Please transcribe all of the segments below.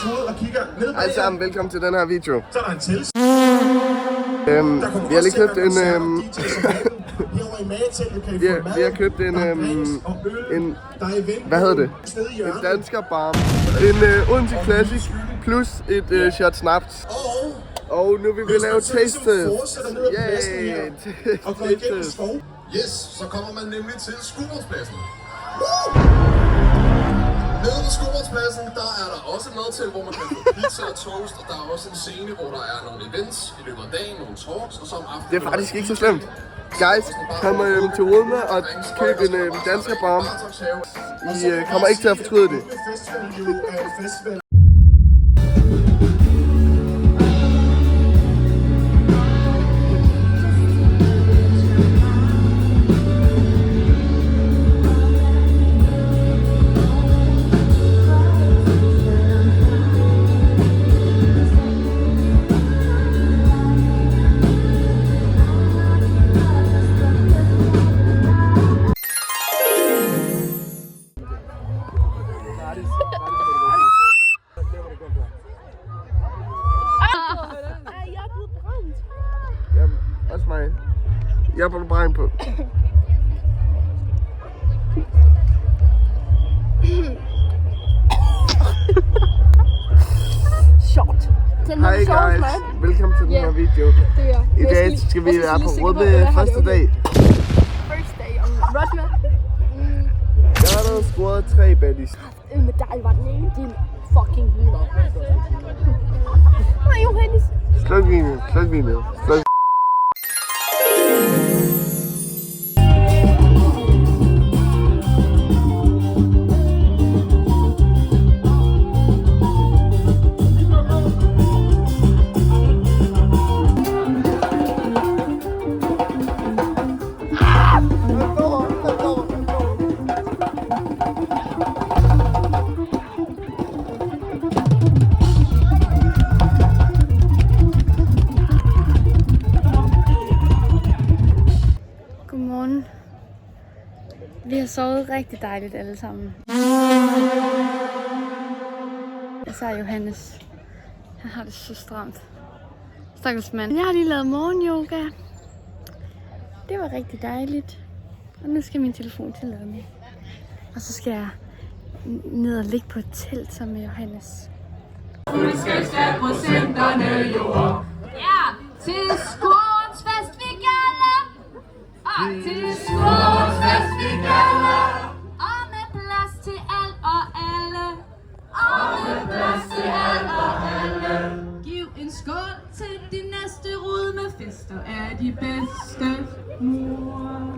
Hej sammen, velkommen til den her video. Så er der en til. Vi har lige købt en... vi har købt en... hvad hedder det? En dansker barm. En Odense Classic plus et shot snaps. Og nu vil vi lave taste test. Yay! Taste test. Yes, så kommer man nemlig til Skubbelspladsen. Nede ved Skubbelspladsen, der er der også mad til, hvor man kan få pizza og toast. Og der er også en scene, hvor der er nogle events i løbet af dagen, nogle talks, og så om aftenen... Det er faktisk ikke så slemt. Guys, kom til Rødme og køb en dansker barm. I kommer ikke til at fortryde det. Også mig. Jeg er på brændt på. Short. Hej guys, velkommen til den her video. I dag skal vi være på Rødme første dag. First day on Rødme. Jeg har da scoret 3 baddies. Med dig var den ene, din fucking lille. Nej, Johannes. Sluk videoet. Godmorgen. Vi har sovet rigtig dejligt alle sammen. Jeg så Johannes. Han har det så stramt. Stakkels mand. Jeg har lige lavet morgenyoga. Det var rigtig dejligt. Og nu skal min telefon til ladning. Og så skal jeg ned og ligge på et telt sammen med Johannes. Skal procenterne jord. Ja, til skolens fest vi kalder. Og til skolens fest vi kalder. Og med plads til alt og alle. Og med plads til alt og alle. Giv en skål til de næste Rødmefester er de bedste mor.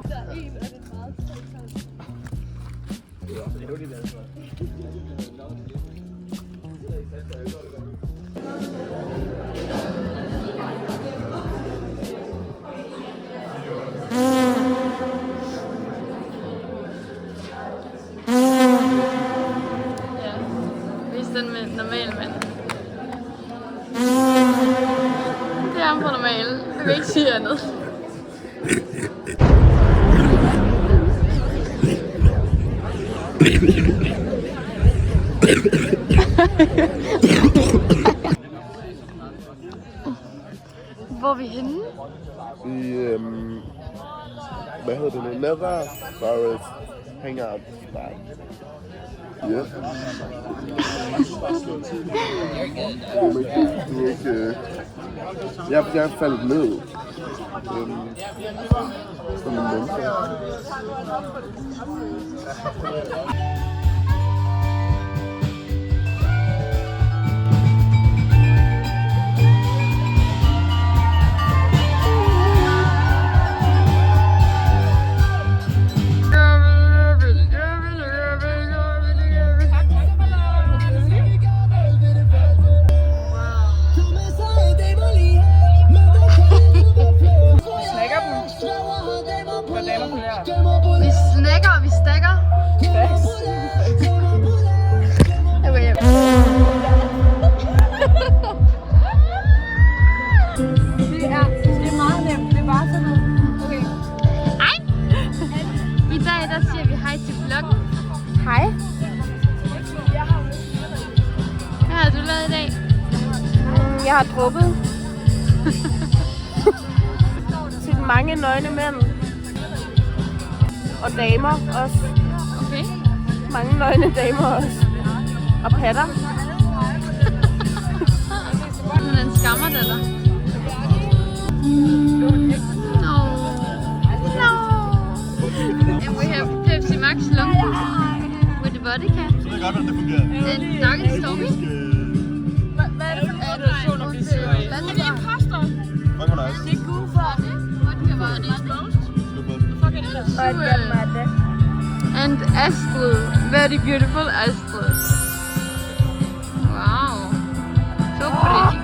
Vis den med normal mand. Det er ham på normal. Jeg vil ikke sige andet. Hvor er vi henne? I, hvad hedder det nu? Nether Forest Hangout Spot. Ja. Du er ikke... Jeg er faldet ned. Som en menneske. Vi snakker og vi stakker. du lavet i dag? Jeg har drukket. Til mange nøgne mænd. Og damer også. Okay. Mange nøgne damer også. Og patter. Men den skammer det der. No. No. And we have Pepsi Max Lumpen with the body cap. Jeg ved godt, hvordan det fungerer. Den Nugget Stormy. Hvad er det for en person, der bliver søgt? Er det imposter? Fuck, hvor nice. Det er goofer. Vodka var exposed. And Astrid. Very beautiful Astrid. Wow. So pretty.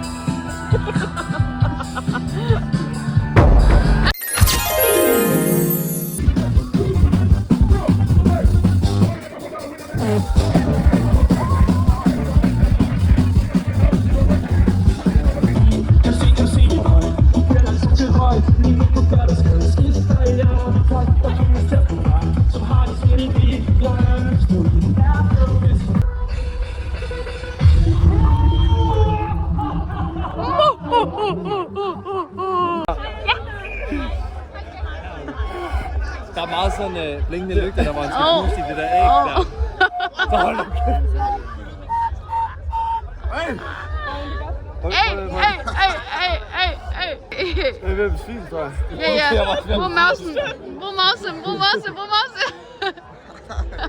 Der er meget sådan blinkende lygter, der var en skal puste i det der æg der. Så hold da kæft. Jeg er ved at besvime, tror jeg. Ja. Brug mausen.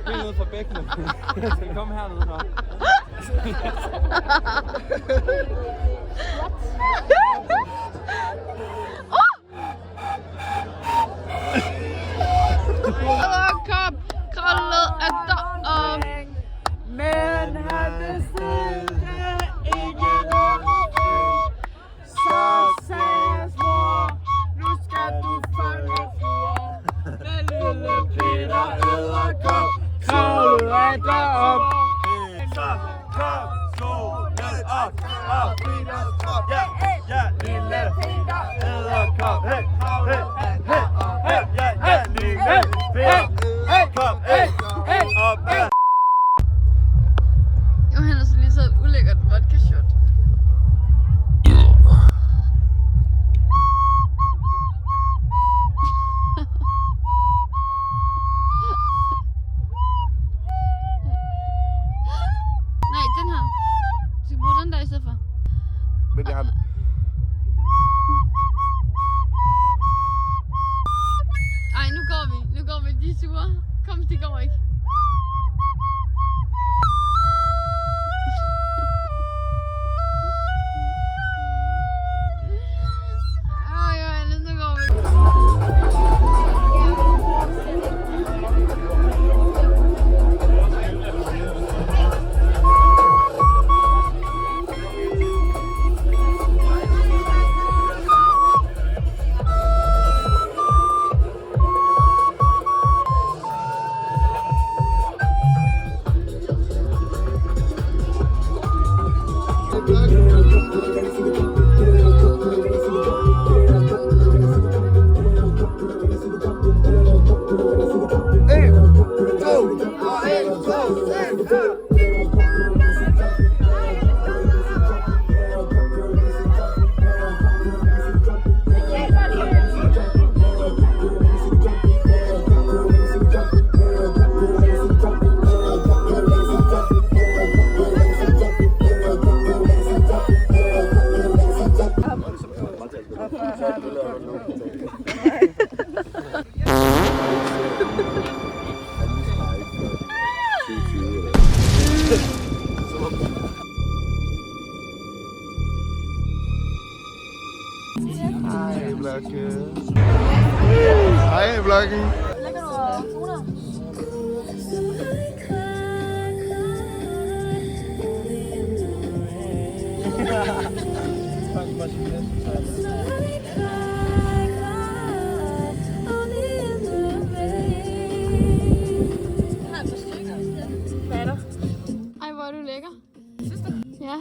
Helt nede fra bækkenet. Jeg skal komme hernede så. Kom, krallet er der. Men han bestilte ikke noget. Så sagde mor, nu skal du fange for. Den lille Peter Edderkop kravlede derop. Så kom solen op og Peters krop. Ja, lille Peter Edderkop. Hey, lille Peter Edderkop. Op. Johannes har lige taget et ulækkert vodka shot. Nej, den her. Du skal bruge den der i stedet for. Men det har Ej, nu går vi. De er sure. Kom, de går ikke. Johannes, nu går vi. Hej, vloggen. Ej, hvor er du lækker. Synes du? Ja.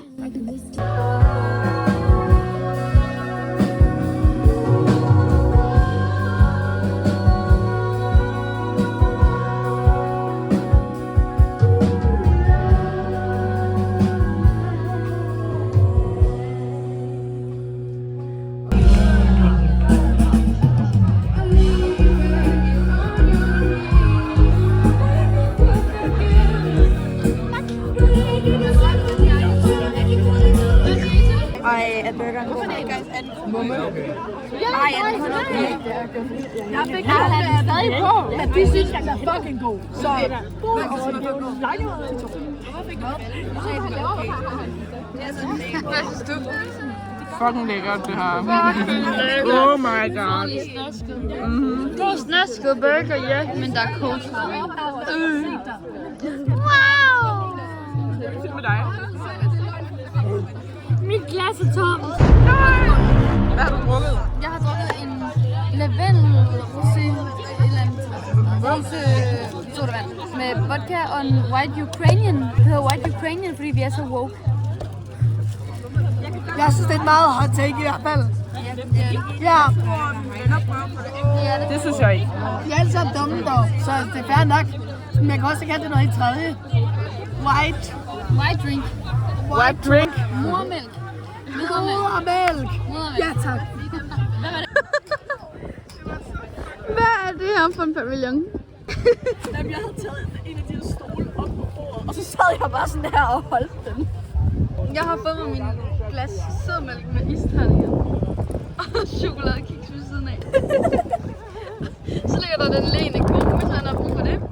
af burgeren. Hvorfor er det ikke anden? Mumme. Nej, anden. Jeg fik den stadig på. Men de synes, den er fucking god. Så god over lejligheden. Hvorfor fik du det? Fucking lækkert, det her. Oh my god. God snasket burger, ja, men der er cold. Wow! Med dig. Mit glas er tom. Hvad har du drukket? Jeg har drukket en lavendel rosé, sodavand med vodka og en white Ukrainian. Det hedder white Ukrainian, fordi vi er så woke. Jeg synes, det er et meget hot take i hvert fald. Ja. Det synes jeg ikke. De er alle sammen dumme dog, så det er fair nok. Men jeg kan også kalde det noget i tredje. White Drink. White drink. Murmælk. Modermælk. Ja, tak. Hvad er det her for en pavillon? Jamen, jeg havde taget en af de her stole op på bordet, og så sad jeg bare sådan der og holdt den. Jeg har fået mig min glas sødmælk med isterninger og chokoladekiks ved siden af. Så ligger der den lene ko, hvis man har brug for det.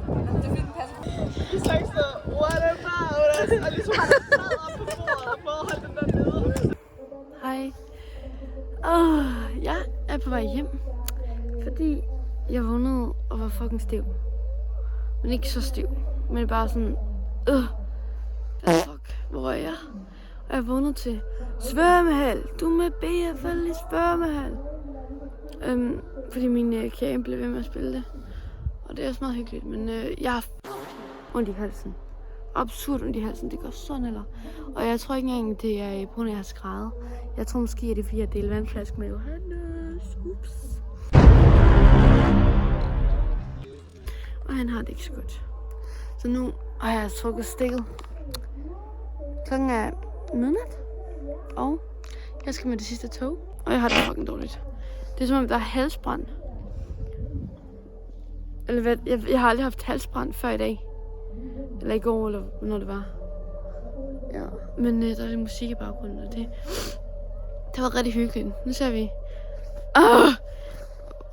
Vi sagde så, what about us? Og ligesom har den sad op på bordet og prøvet at holde den der nede. Hej. Jeg er på vej hjem, fordi jeg vågnede og var fucking stiv. Men ikke så stiv, men bare sådan, fuck, hvor er jeg? Og jeg vågnede til svømmehal. Du med BFL i svømmehal. Fordi min kære blev ved med at spille det. Og det er også meget hyggeligt, men jeg har ondt i halsen. Absurd ondt i halsen, det går sådan eller. Og jeg tror ikke engang, det er på grund af, at jeg har skrædet. Jeg tror måske, at det er fordi, jeg deler vandflaske med Johannes. Ups. Og han har det ikke så godt. Så nu har jeg trukket stikket. Klokken er midnat. Og jeg skal med det sidste tog. Og jeg har det fucking dårligt. Det er som om, der er halsbrand. Eller hvad? Jeg har aldrig haft halsbrand før i dag. Eller i går, eller hvornår det var. Ja. Men der er lidt musik i baggrunden, og det var rigtig hyggeligt. Nu ser vi,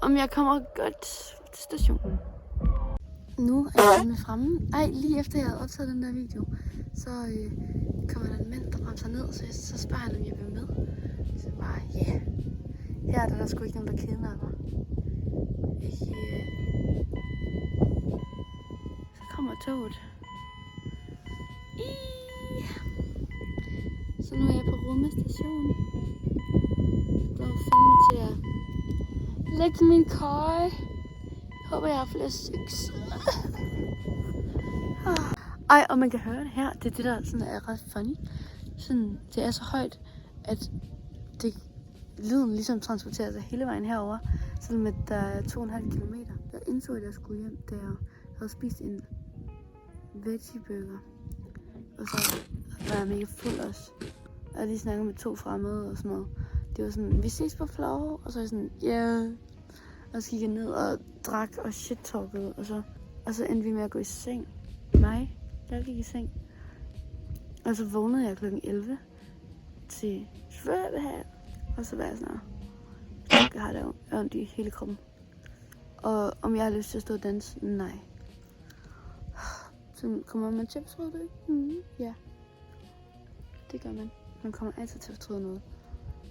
om jeg kommer godt til stationen. Nu er jeg med fremme. Lige efter jeg havde optaget den der video, så kommer der en mand, der bremser ned, så spørger han, om jeg vil med. Så bare, ja. Her er der sgu ikke nogen, der kidnapper. Så kommer toget. Så nu er jeg på Rumme station. Jeg går fandme til at lægge min køje. Jeg håber, jeg har flere styks. Ej, og man kan høre det her. Det er det, der sådan er ret funny. Sådan, det er så højt, at lyden ligesom transporterer sig hele vejen herover, selvom at der er 2,5 kilometer. Jeg indså, at jeg skulle hjem, da jeg havde spist en veggie-burger. Og så var jeg mega fuld også. Jeg havde lige snakket med 2 fremmede og sådan noget. Det var sådan, vi ses på Flow, og så er jeg sådan, ja. Yeah. Og så gik jeg ned og drak og shit-talkede, og så endte vi med at gå i seng. Jeg gik i seng. Og så vågnede jeg klokken 11 til svømmehal. Og så var jeg sådan, jeg har det ondt i hele kroppen. Og om jeg har lyst til at stå og danse? Nej. Så kommer man til at fortryde det, ikke? Ja. Det gør man. Man kommer altid til at fortryde noget.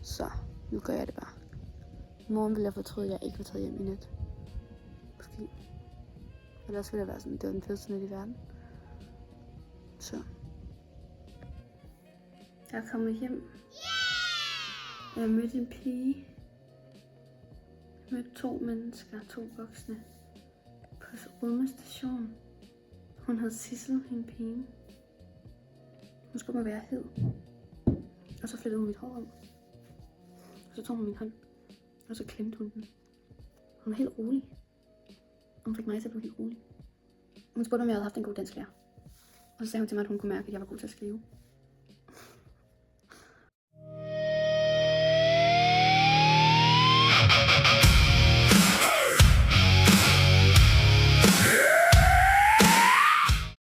Så nu gør jeg det bare. I morgen vil jeg fortryde, at jeg ikke var taget hjem i nat. Måske. Ellers ville jeg være sådan, det var den fedeste nat i verden. Så. Jeg er kommet hjem. Jeg mødte en pige. Jeg mødte 2 mennesker, 2 voksne. På Rumme station. Hun hed Sissel, hende pige. Hun skulle mig være hed. Og så flettede hun mit hår om. Og så tog hun min hånd. Og så klemte hun den. Hun var helt rolig. Hun fik mig til at blive helt rolig. Hun spurgte, om jeg havde haft en god dansklærer. Og så sagde hun til mig, at hun kunne mærke, at jeg var god til at skrive.